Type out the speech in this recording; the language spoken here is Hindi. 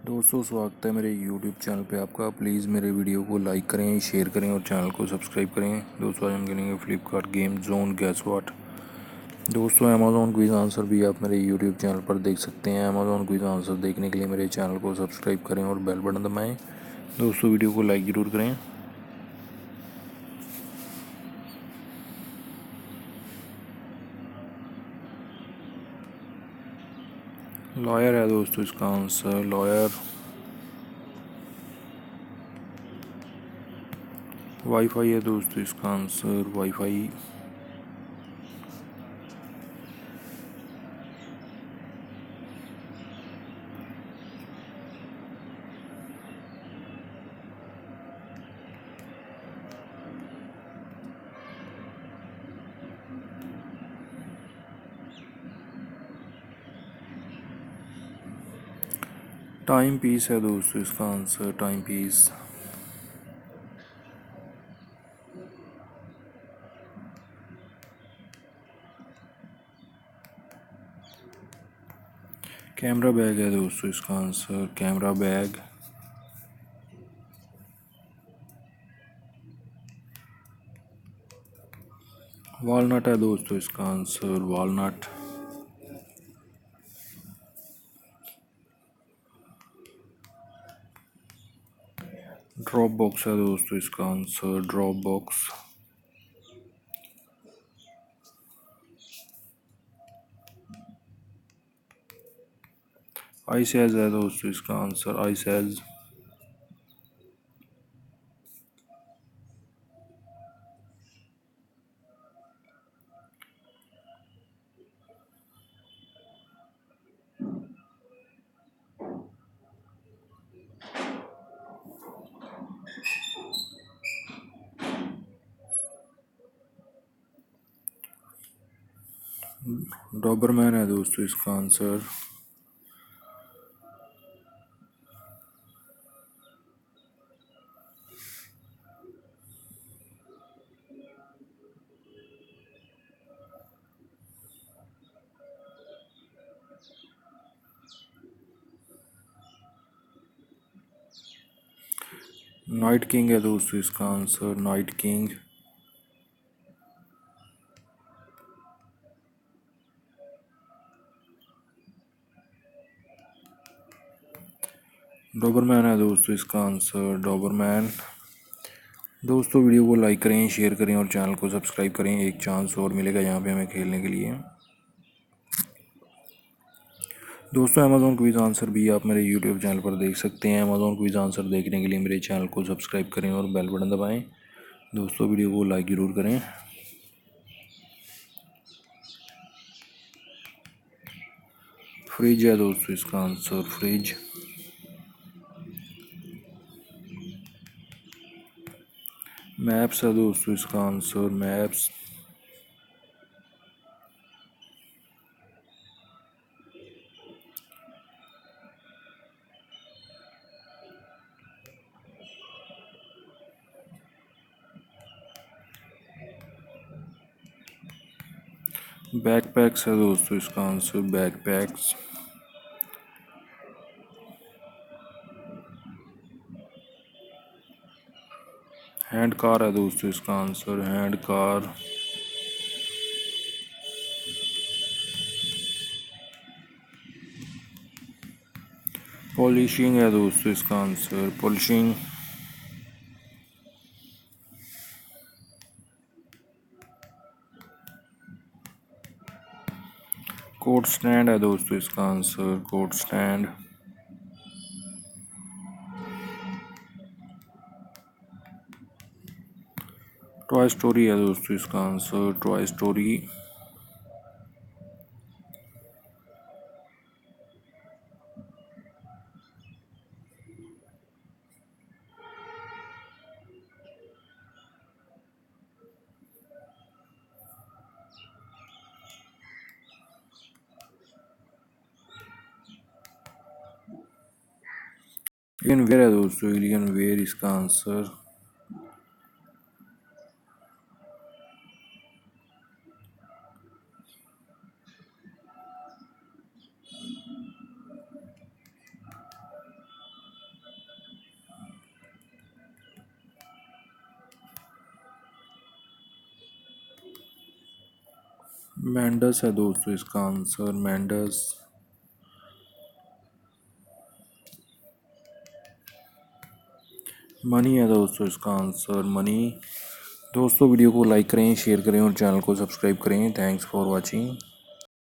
दोस्तों स्वागत है मेरे YouTube चैनल पे आपका। प्लीज़ मेरे वीडियो को लाइक करें, शेयर करें और चैनल को सब्सक्राइब करें। दोस्तों आज हम खेलेंगे Flipkart game zone gas what. दोस्तों अमेज़ॉन क्विज आंसर भी आप मेरे YouTube चैनल पर देख सकते हैं। अमेज़ॉन क्विज आंसर देखने के लिए मेरे चैनल को सब्सक्राइब करें और बेल बटन दबाएँ। दोस्तों वीडियो को लाइक ज़रूर करें। लॉयर है दोस्तों इसका आंसर, लॉयर। वाईफाई है दोस्तों इसका आंसर, वाईफाई। टाइम पीस है दोस्तों इसका answer, time piece. Camera bag है दोस्तों इसका आंसर, कैमरा बैग। वॉलनट है दोस्तों इसका आंसर, वॉलनट। ड्रॉप बॉक्स है दोस्तों इसका आंसर, ड्रॉप बॉक्स। आई सैज है दोस्तों इसका आंसर, आई सैज। डॉबरमैन है दोस्तों इसका आंसर। नाइट किंग है दोस्तों इसका आंसर, नाइट किंग। डॉबरमैन है दोस्तों इसका आंसर, डॉबरमैन। दोस्तों वीडियो को लाइक करें, शेयर करें और चैनल को सब्सक्राइब करें। एक चांस और मिलेगा यहाँ पे हमें खेलने के लिए। दोस्तों अमेज़ॉन क्विज आंसर भी आप मेरे YouTube चैनल पर देख सकते हैं। अमेज़ॉन क्विज आंसर देखने के लिए मेरे चैनल को सब्सक्राइब करें और बेल बटन दबाएं। दोस्तों वीडियो को लाइक ज़रूर करें। फ्रिज है दोस्तों इसका आंसर, फ्रिज। मैप्स है दोस्तों इसका आंसर, मैप्स। बैकपैक्स है दोस्तों इसका आंसर, बैकपैक्स। हैंड कार है दोस्तों इसका आंसर, हैंड कार। पॉलिशिंग है दोस्तों इसका आंसर, पॉलिशिंग। कोट स्टैंड है दोस्तों इसका answer, coat stand. Toy story है दोस्तों इसका answer, toy story. Alienware है दोस्तों, एलियन वेयर इसका आंसर। मेंडस है दोस्तों इसका आंसर, मेंडस। मनी है दोस्तों इसका आंसर, मनी। दोस्तों वीडियो को लाइक करें, शेयर करें और चैनल को सब्सक्राइब करें। Thanks for watching.